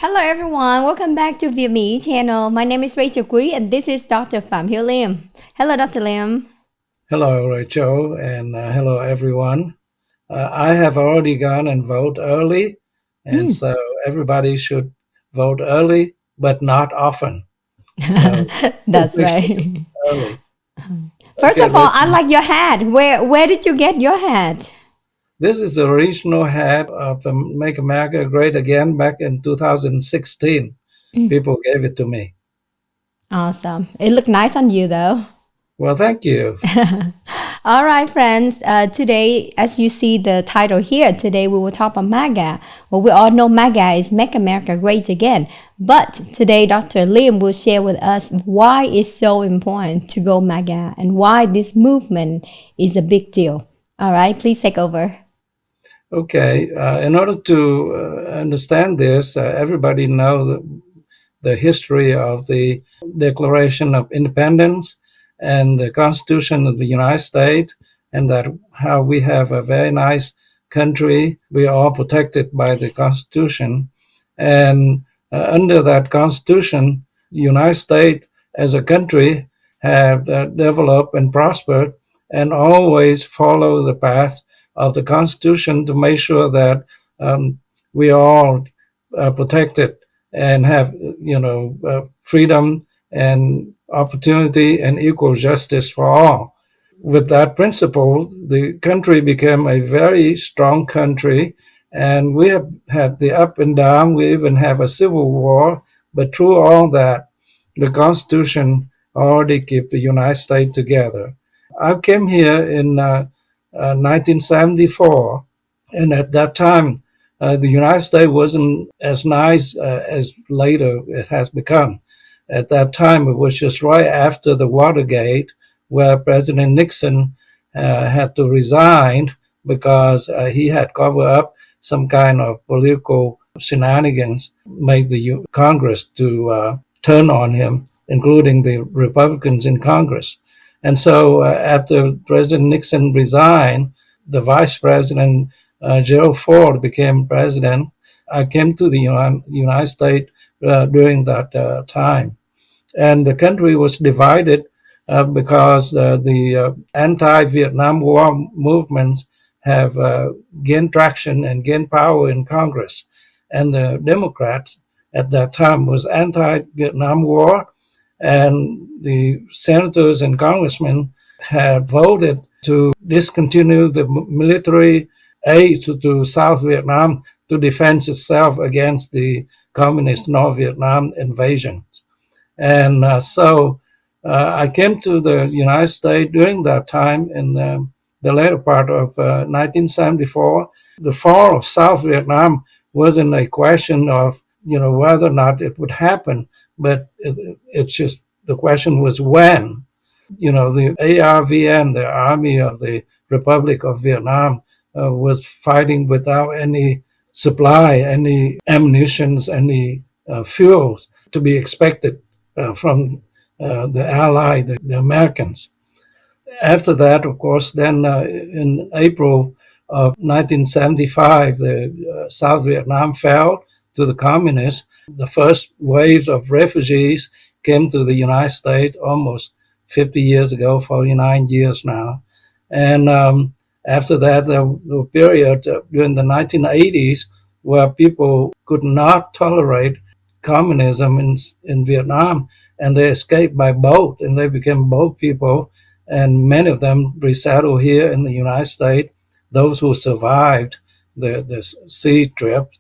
Hello everyone, welcome back to VIET channel. My name is Rachelusa and this is Dr. Phạm Hiếu Liêm. Hello Dr. Liêm. Hello, Rachel, and hello, everyone. I have already gone and vote early, and so everybody should vote early, but not often. So That's we should right. early. First Okay, of all, I like your hat. Where did you get your hat? this is the original hat of Make America Great Again back in 2016. People gave it to me. Awesome. It looked nice on you though. Well, thank you. All right, friends. Today, as you see the title here, today we will talk about MAGA. Well, we all know MAGA is Make America Great Again. But today, Dr. Liêm will share with us why it's so important to go MAGA and why this movement is a big deal. All right, please take over. Okay, in order to understand this, everybody know the history of the Declaration of Independence and the Constitution of the United States, and that how we have a very nice country. We are all protected by the Constitution, and under that Constitution, the United States as a country have developed and prospered, and always follow the path of the Constitution to make sure that we are all protected and have freedom and opportunity and equal justice for all. With that principle, the country became a very strong country, and we have had the up and down. We even have a civil war, but through all that, the Constitution already kept the United States together. I came here in 1974, and at that time, the United States wasn't as nice as later it has become. At that time, it was just right after the Watergate, where President Nixon had to resign because he had covered up some kind of political shenanigans, made the Congress to turn on him, including the Republicans in Congress. And so after President Nixon resigned, the vice president, Gerald Ford, became president. I came to the United States during that time. And the country was divided because the anti-Vietnam War movements have gained traction and gained power in Congress. And the Democrats at that time was anti-Vietnam War, and the senators and congressmen had voted to discontinue the military aid to South Vietnam to defend itself against the communist North Vietnam invasion. And so I came to the United States during that time in the later part of 1974. The fall of South Vietnam wasn't a question of whether or not it would happen, but it's just the question was when. The ARVN, the Army of the Republic of Vietnam, was fighting without any supply, any ammunitions, any fuels to be expected from the Allied, the Americans. After that, of course, then in April of 1975, the South Vietnam fell to the communists. The first waves of refugees came to the United States almost 50 years ago, 49 years now. And after that, there was a period during the 1980s where people could not tolerate communism in Vietnam, and they escaped by boat, and they became boat people, and many of them resettled here in the United States. Those who survived the sea trip,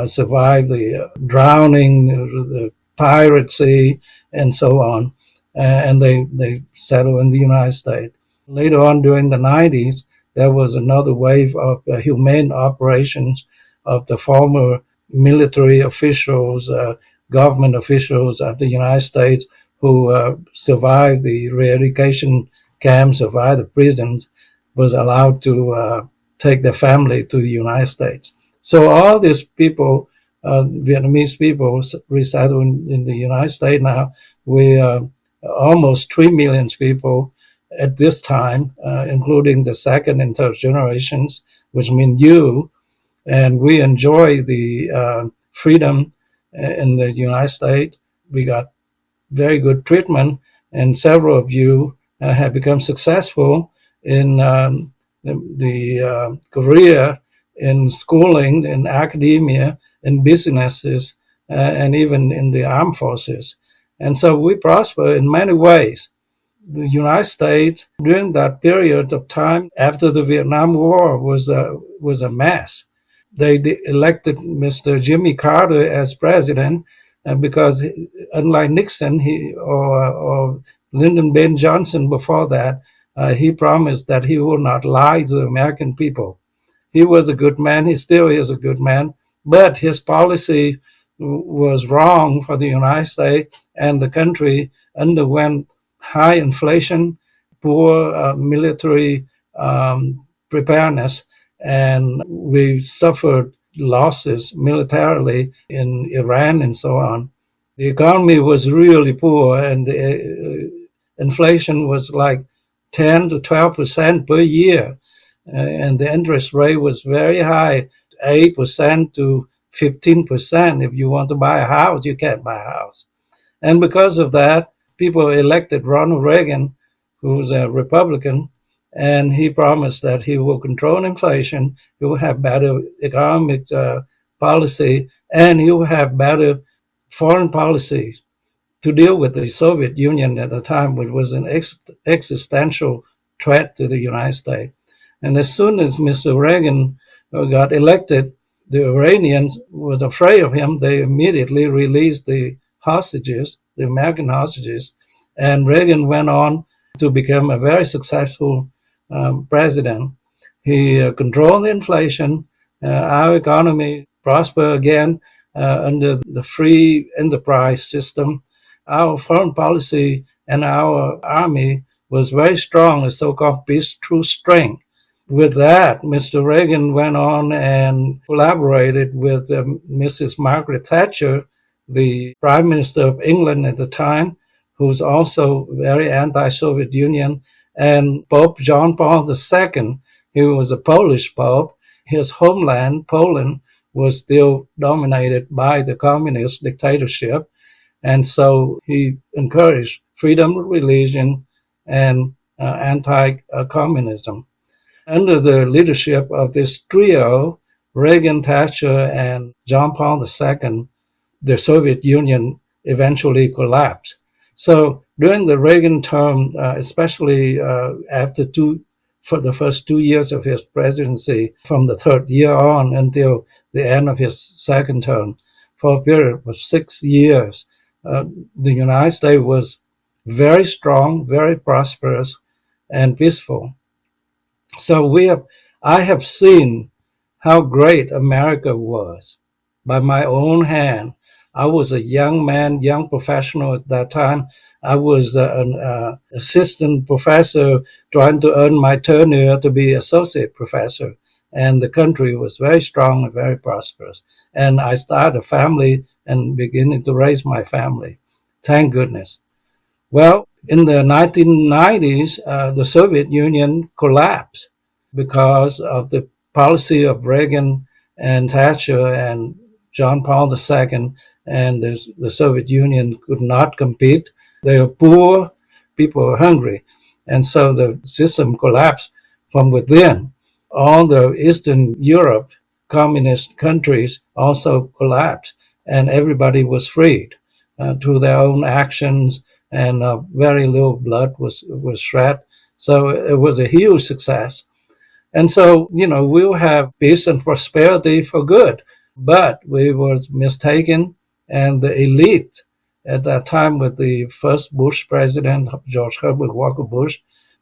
survived the drowning, the piracy, and so on, and they settled in the United States. Later on, during the 90s, there was another wave of humane operations of the former military officials, government officials of the United States who survived the re-education camps, survived the prisons, was allowed to take their family to the United States. So all these people, Vietnamese people, resettled in the United States now. We almost 3 million people at this time, including the second and third generations, which mean you. And we enjoy the freedom in the United States. We got very good treatment, and several of you have become successful in the career, in schooling, in academia, in businesses, and even in the armed forces. And so we prosper in many ways. The United States, during that period of time after the Vietnam War, was a mess. They elected Mr. Jimmy Carter as president because, unlike Nixon or Lyndon B. Johnson before that, he promised that he would not lie to the American people. He was a good man. He still is a good man. But his policy was wrong for the United States, and the country underwent high inflation, poor military preparedness, and we suffered losses militarily in Iran and so on. The economy was really poor, and the inflation was like 10 to 12% per year. And the interest rate was very high, 8% to 15%. If you want to buy a house, you can't buy a house. And because of that, people elected Ronald Reagan, who's a Republican, and he promised that he will control inflation, he will have better economic policy, and he will have better foreign policy to deal with the Soviet Union at the time, which was an existential threat to the United States. And as soon as Mr. Reagan got elected, the Iranians was afraid of him. They immediately released the hostages, the American hostages, and Reagan went on to become a very successful president. He controlled inflation. Our economy prospered again under the free enterprise system. Our foreign policy and our army was very strong, the so-called peace through strength. With that, Mr. Reagan went on and collaborated with Mrs. Margaret Thatcher, the Prime Minister of England at the time, who's also very anti-Soviet Union, and Pope John Paul II. He was a Polish Pope. His homeland, Poland, was still dominated by the communist dictatorship. And so he encouraged freedom of religion and anti-communism. Under the leadership of this trio, Reagan, Thatcher, and John Paul II, the Soviet Union eventually collapsed. So during the Reagan term, especially for the first 2 years of his presidency, from the third year on until the end of his second term, for a period of 6 years, the United States was very strong, very prosperous, and peaceful. So I have seen how great America was by my own hand. I was a young man, young professional at that time. I was an assistant professor trying to earn my tenure to be associate professor. And the country was very strong and very prosperous. And I started a family and beginning to raise my family. Thank goodness. Well, in the 1990s, the Soviet Union collapsed because of the policy of Reagan and Thatcher and John Paul II, and the Soviet Union could not compete. They were poor, people were hungry, and so the system collapsed from within. All the Eastern Europe communist countries also collapsed, and everybody was freed through their own actions, and very little blood was shed. So it was a huge success. And so, we'll have peace and prosperity for good. But we were mistaken, and the elite at that time with the first Bush president, George Herbert Walker Bush,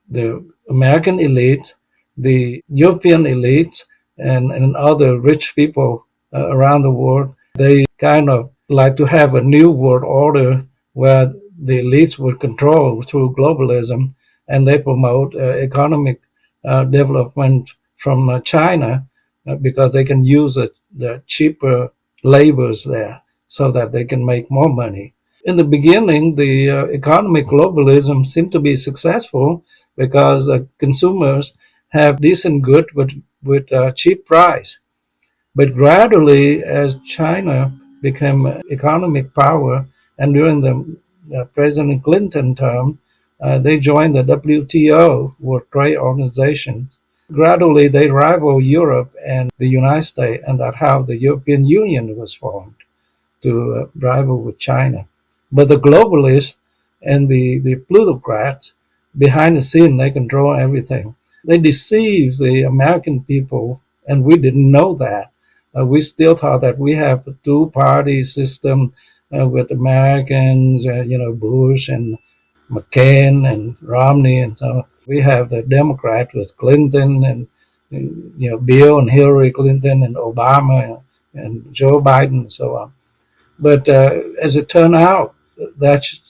the American elite, the European elite, and other rich people around the world, they kind of like to have a new world order where the elites would control through globalism, and they promote economic development from China because they can use the cheaper labors there so that they can make more money. In the beginning, the economic globalism seemed to be successful because consumers have decent goods with cheap price. But gradually, as China became economic power. And during the President Clinton term, they joined the WTO, World Trade Organization. Gradually, they rival Europe and the United States, and that's how the European Union was formed, to rival with China. But the globalists and the plutocrats, behind the scene, they control everything. They deceive the American people, and we didn't know that. We still thought that we have a two-party system with Americans, Bush and McCain and Romney, and so we have the Democrat with Clinton and Bill and Hillary Clinton and Obama and Joe Biden and so on. But as it turned out, that's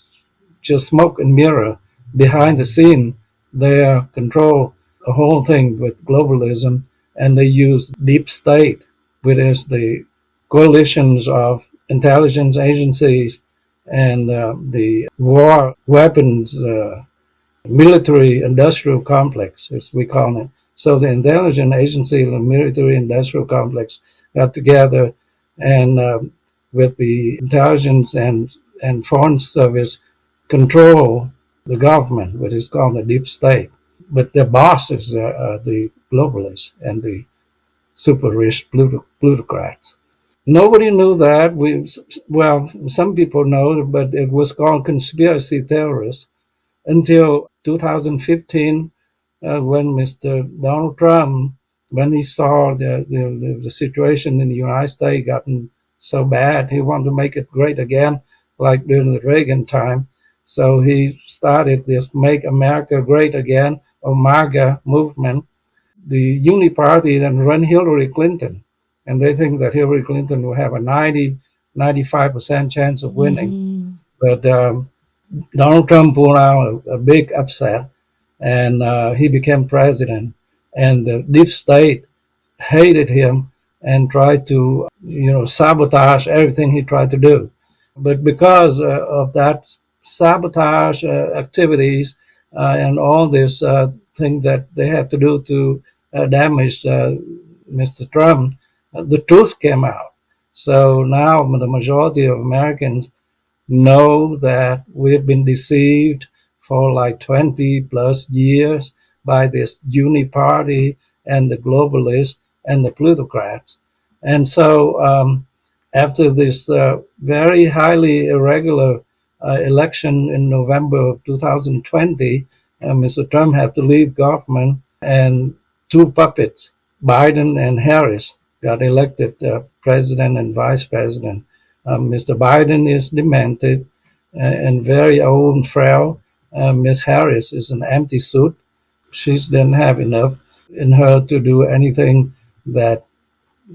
just smoke and mirror. Behind the scene, they control the whole thing with globalism, and they use deep state, which is the coalitions of intelligence agencies and the war weapons military industrial complex, as we call it. So the intelligence agency and the military industrial complex got together and with the intelligence and foreign service control the government, which is called the deep state. But the boss is the globalists and the super rich plutocrats. Nobody knew that. Some people know, but it was called conspiracy theorists until 2015, when Mr. Donald Trump, when he saw the situation in the United States gotten so bad, he wanted to make it great again, like during the Reagan time. So he started this Make America Great Again, or MAGA movement. The Uni Party then run Hillary Clinton, and they think that Hillary Clinton will have a 95% chance of winning. But Donald Trump pulled out a big upset, and he became president. And the deep state hated him and tried to, sabotage everything he tried to do. But because of that sabotage activities and all these things that they had to do to damage Mr. Trump, the truth came out. So now the majority of Americans know that we've been deceived for like 20 plus years by this uni party and the globalists and the plutocrats. And so after this very highly irregular election in November of 2020, Mr. Trump had to leave government, and two puppets, Biden and Harris, got elected president and vice president. Mr. Biden is demented and very old and frail. Miss Harris is an empty suit. She didn't have enough in her to do anything that,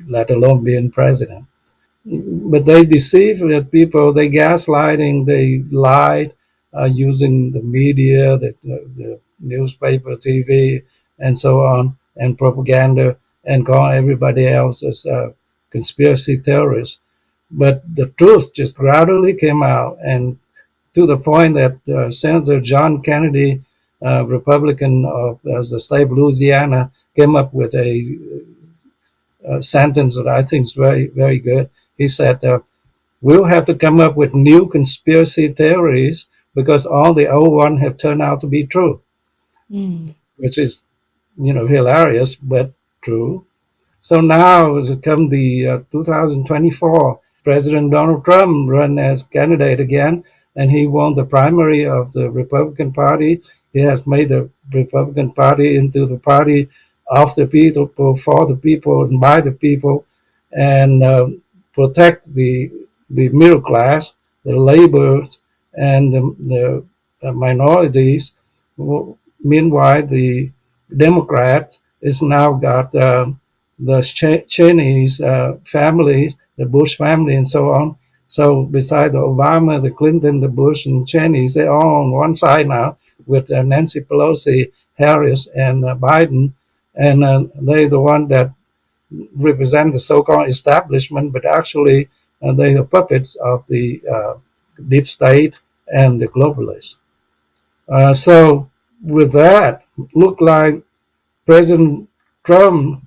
let alone being president. But they deceive the people, they gaslighting, they lied using the media, the newspaper, TV, and so on, and propaganda, and call everybody else as conspiracy theorists. But the truth just gradually came out, and to the point that Senator John Kennedy, Republican of the state of Louisiana, came up with a sentence that I think is very, very good. He said, we'll have to come up with new conspiracy theories because all the old ones have turned out to be true, which is, hilarious, but true. So now, as it comes the 2024, President Donald Trump ran as candidate again, and he won the primary of the Republican Party. He has made the Republican Party into the party of the people, for the people, and by the people, and protect the middle class, the laborers, and the minorities. Meanwhile, the Democrats is now got the Cheney's family, the Bush family, and so on. So beside the Obama, the Clinton, the Bush, and Cheney's, they're all on one side now with Nancy Pelosi, Harris, and Biden. And they're the one that represent the so-called establishment, but actually they are puppets of the deep state and the globalists. So with that, look like President Trump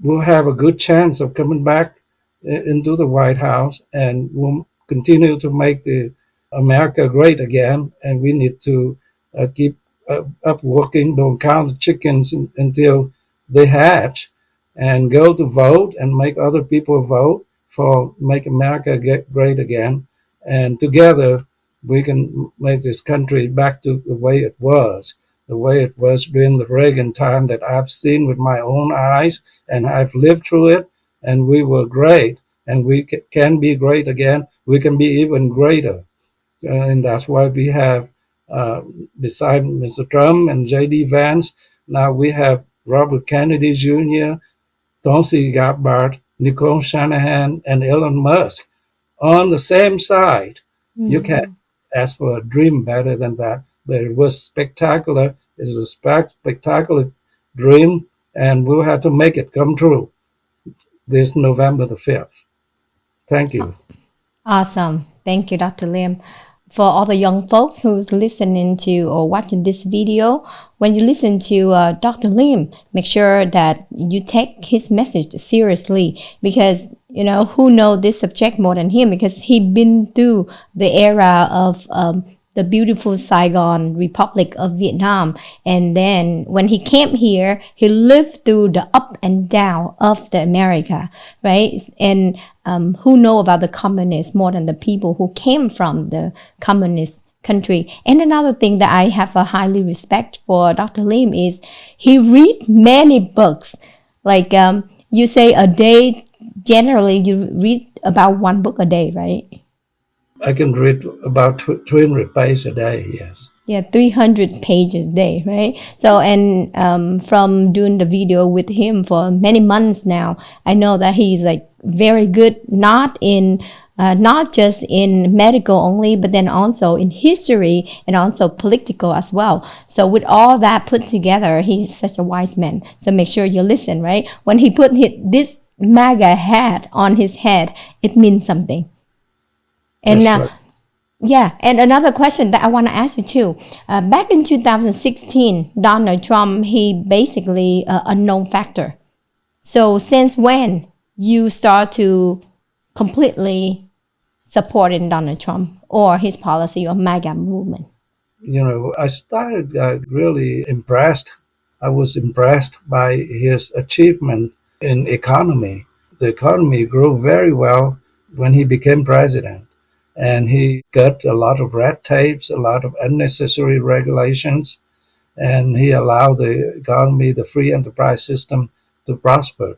will have a good chance of coming back into the White House, and will continue to make the America great again. And we need to keep up working. Don't count the chickens until they hatch, and go to vote and make other people vote for make America great again. And together we can make this country back to the way it was during the Reagan time that I've seen with my own eyes, and I've lived through it, and we were great, and we can be great again. We can be even greater. And that's why we have, beside Mr. Trump and J.D. Vance, now we have Robert Kennedy Jr., Tulsi Gabbard, Nicole Shanahan, and Elon Musk on the same side. Mm-hmm. You can't ask for a dream better than that. But it was spectacular. It's a spectacular dream, and we'll have to make it come true this November the 5th. Thank you. Awesome. Thank you, Dr. Lim. For all the young folks who's listening to or watching this video, when you listen to Dr. Lim, make sure that you take his message seriously, because who know this subject more than him, because he been through the era of the beautiful Saigon Republic of Vietnam. And then when he came here, he lived through the up and down of the America, right? And who know about the communists more than the people who came from the communist country. And another thing that I have a highly respect for Dr. Lim is he read many books. Like you say a day, generally you read about one book a day, right? I can read about 300 pages a day, yes. Yeah, 300 pages a day, right? So, and from doing the video with him for many months now, I know that he's like very good, not just in medical only, but then also in history and also political as well. So with all that put together, he's such a wise man. So make sure you listen, right? When he put this MAGA hat on his head, it means something. And right. Yeah, and another question that I want to ask you too. Back in 2016, Donald Trump, he basically unknown factor. So since when you start to completely supporting Donald Trump or his policy or MAGA movement? I started really impressed. I was impressed by his achievement in economy. The economy grew very well when he became president. And he got a lot of red tapes, a lot of unnecessary regulations, and he allowed the economy, the free enterprise system, to prosper.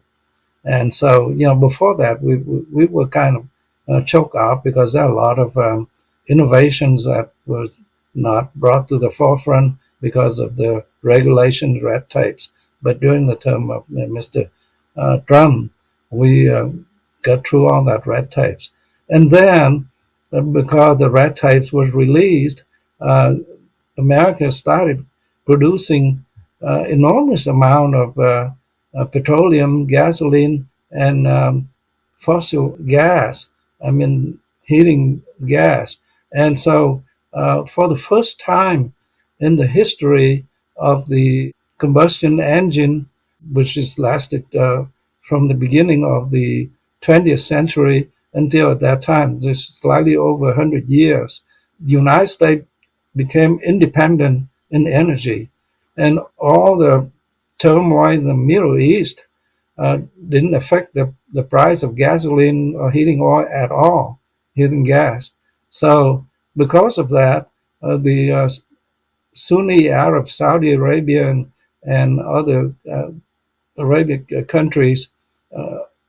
And so, before that, we were kind of choked up because there are a lot of innovations that were not brought to the forefront because of the regulation red tapes. But during the term of Mr. Trump, we got through all that red tapes. And then, because the red tapes was released, America started producing enormous amount of petroleum, gasoline, and fossil gas. Heating gas. And so for the first time in the history of the combustion engine, which has lasted from the beginning of the 20th century until at that time, just slightly over 100 years, the United States became independent in energy. And all the turmoil in the Middle East didn't affect the price of gasoline or heating oil at all, heating gas. So because of that, the Sunni Arab, Saudi Arabia, and other Arabic countries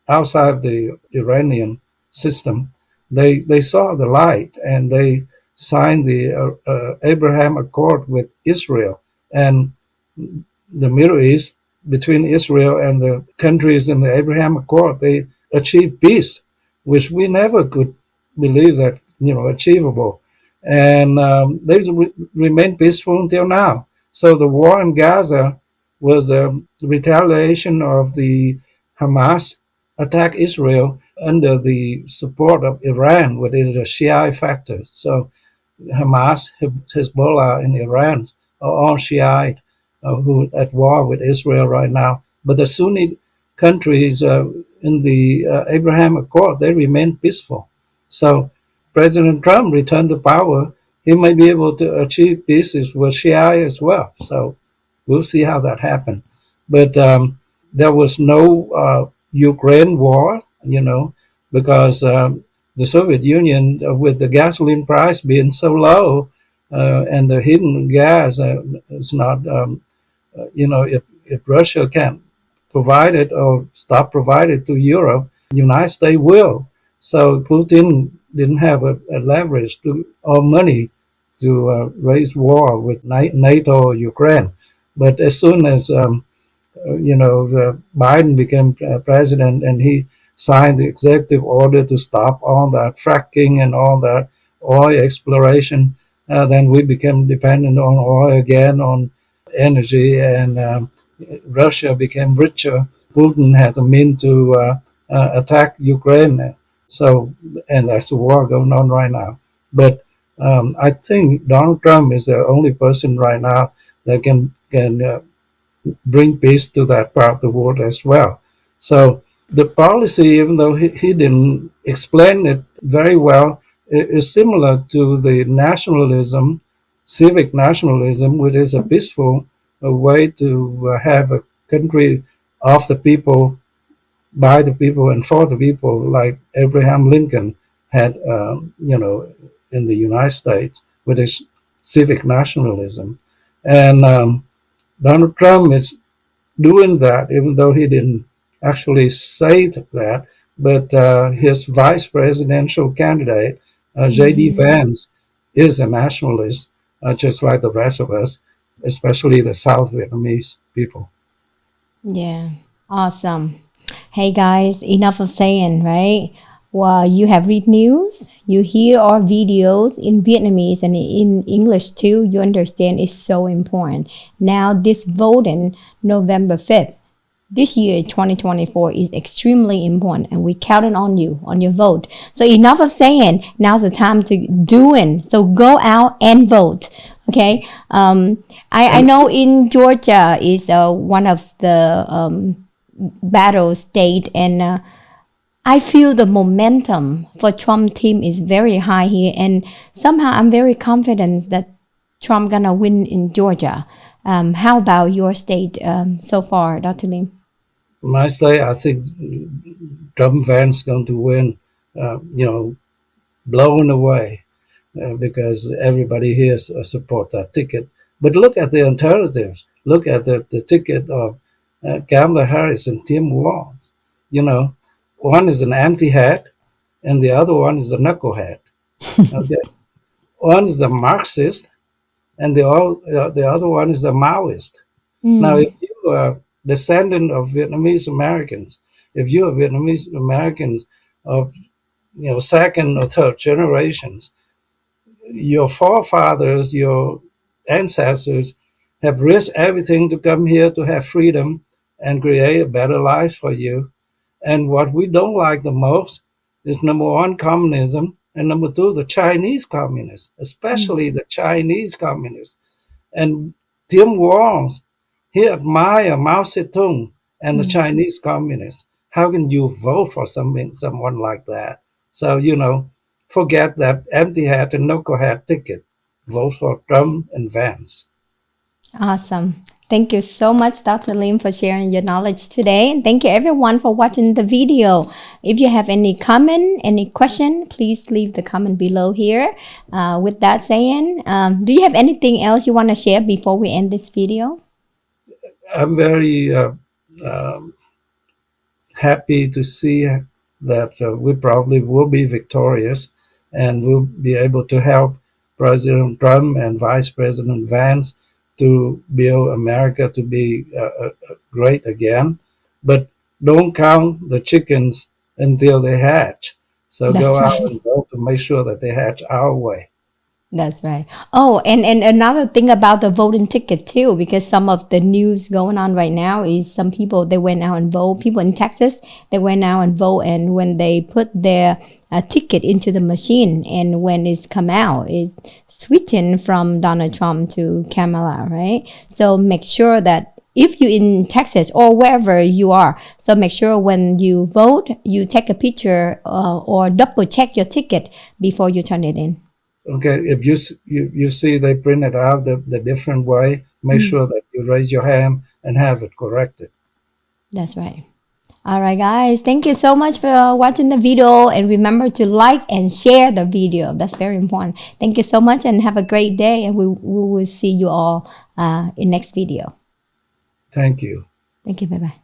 outside the Iranian system, they saw the light, and they signed the Abraham Accord with Israel. And the Middle East, between Israel and the countries in the Abraham Accord, they achieved peace, which we never could believe that achievable. And they remain peaceful until now. So the war in Gaza was a retaliation of the Hamas attack Israel under the support of Iran, which is a Shiite factor. So Hamas, Hezbollah, and Iran are all Shiite who are at war with Israel right now. But the Sunni countries in the Abraham Accord, they remained peaceful. So President Trump returned to power. He may be able to achieve peace with Shia as well. So we'll see how that happened. But there was no Ukraine war, because the Soviet Union, with the gasoline price being so low, and the hidden gas is not, if Russia can't provide it or stop providing it to Europe, the United States will. So Putin didn't have a leverage or money to raise war with NATO or Ukraine. But as soon as Biden became president and he signed the executive order to stop all that fracking and all that oil exploration, then we became dependent on oil again, on energy, and Russia became richer. Putin has a means to attack Ukraine. So, and that's the war going on right now. But I think Donald Trump is the only person right now that can bring peace to that part of the world as well. So the policy, even though he didn't explain it very well, is similar to the nationalism, civic nationalism, which is a peaceful way to have a country of the people, by the people, and for the people, like Abraham Lincoln had, in the United States, with his civic nationalism. And Donald Trump is doing that, even though he didn't actually say that, but his vice presidential candidate, J.D. Vance, is a nationalist, just like the rest of us, especially the South Vietnamese people. Yeah, awesome. Hey guys, enough of saying, right? Well, you have read news, you hear our videos in Vietnamese and in English too. You understand it's so important. Now, this voting November 5th, this year, 2024, is extremely important, and we're counting on you, on your vote. So enough of saying, now's the time to doing. So go out and vote. Okay. I know in Georgia is one of the battle state, and I feel the momentum for Trump team is very high here, and somehow I'm very confident that Trump gonna win in Georgia. How about your state so far, Dr. Lim? My state, I think Trump Vance going to win, blown away, because everybody here support that ticket. But look at the alternatives. Look at the ticket of Kamala Harris and Tim Walz. One is an empty hat, and the other one is a knucklehead. Okay. One is a Marxist, and the other one is a Maoist. Now, if you are descendant of Vietnamese Americans, if you are Vietnamese Americans of second or third generations, your forefathers, your ancestors have risked everything to come here to have freedom and create a better life for you. And what we don't like the most is, number one, communism, and number two, the Chinese communists, especially the Chinese communists. And Tim Walz, he admired Mao Zedong and the Chinese communists. How can you vote for someone like that? So, forget that empty hat and knucklehead ticket. Vote for Trump and Vance. Awesome. Thank you so much, Dr. Lim, for sharing your knowledge today. And thank you everyone for watching the video. If you have any comment, any question, please leave the comment below here. With that saying, do you have anything else you want to share before we end this video? I'm very happy to see that we probably will be victorious, and we'll be able to help President Trump and Vice President Vance to build America to be great again. But don't count the chickens until they hatch. So go out and vote to make sure that they hatch our way. That's right. Oh, and another thing about the voting ticket too, because some of the news going on right now is some people, they went out and vote. People in Texas, they went out and vote, and when they put their ticket into the machine, and when it's come out, it's switching from Donald Trump to Kamala, right? So make sure that if you in Texas or wherever you are. So make sure when you vote, you take a picture or double check your ticket before you turn it in. Okay, if you see they print it out the different way, make sure that you raise your hand and have it corrected. That's right. All right, guys. Thank you so much for watching the video. And remember to like and share the video. That's very important. Thank you so much and have a great day. And we will see you all in next video. Thank you. Thank you. Bye-bye.